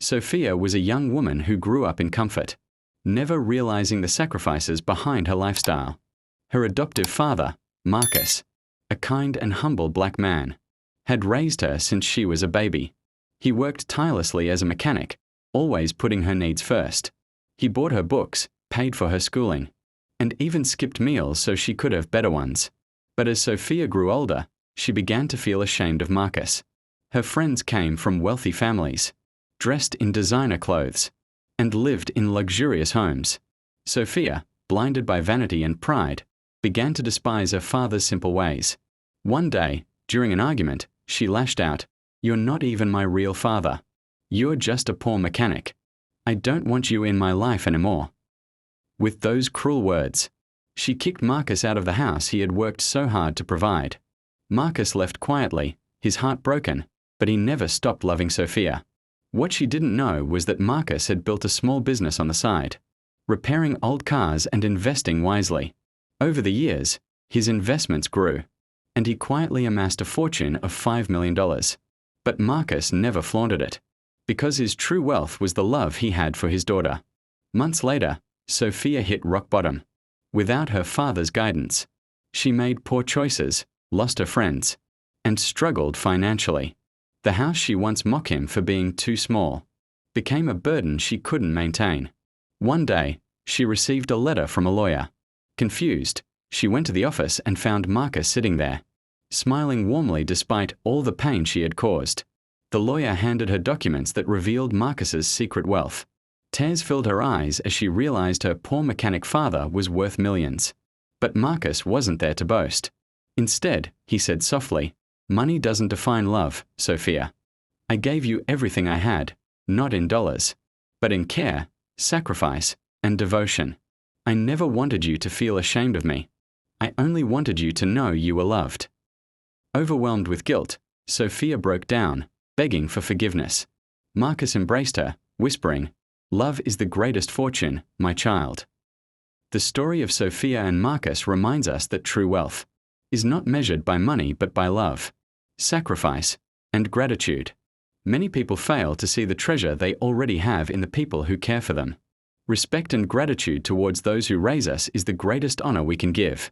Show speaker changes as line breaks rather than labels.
Sophia was a young woman who grew up in comfort, never realizing the sacrifices behind her lifestyle. Her adoptive father, Marcus, a kind and humble black man, had raised her since she was a baby. He worked tirelessly as a mechanic, always putting her needs first. He bought her books, paid for her schooling, and even skipped meals so she could have better ones. But as Sophia grew older, she began to feel ashamed of Marcus. Her friends came from wealthy families, dressed in designer clothes, and lived in luxurious homes. Sophia, blinded by vanity and pride, began to despise her father's simple ways. One day, during an argument, she lashed out, "You're not even my real father. You're just a poor mechanic. I don't want you in my life anymore." With those cruel words, she kicked Marcus out of the house he had worked so hard to provide. Marcus left quietly, his heart broken, but he never stopped loving Sophia. What she didn't know was that Marcus had built a small business on the side, repairing old cars and investing wisely. Over the years, his investments grew, and he quietly amassed a fortune of $5 million. But Marcus never flaunted it, because his true wealth was the love he had for his daughter. Months later, Sophia hit rock bottom. Without her father's guidance, she made poor choices, lost her friends, and struggled financially. The house she once mocked him for being too small became a burden she couldn't maintain. One day, she received a letter from a lawyer. Confused, she went to the office and found Marcus sitting there, smiling warmly despite all the pain she had caused. The lawyer handed her documents that revealed Marcus's secret wealth. Tears filled her eyes as she realized her poor mechanic father was worth millions. But Marcus wasn't there to boast. Instead, he said softly, "Money doesn't define love, Sophia. I gave you everything I had, not in dollars, but in care, sacrifice, and devotion. I never wanted you to feel ashamed of me. I only wanted you to know you were loved." Overwhelmed with guilt, Sophia broke down, begging for forgiveness. Marcus embraced her, whispering, "Love is the greatest fortune, my child." The story of Sophia and Marcus reminds us that true wealth is not measured by money but by love, sacrifice, and gratitude. Many people fail to see the treasure they already have in the people who care for them. Respect and gratitude towards those who raise us is the greatest honor we can give.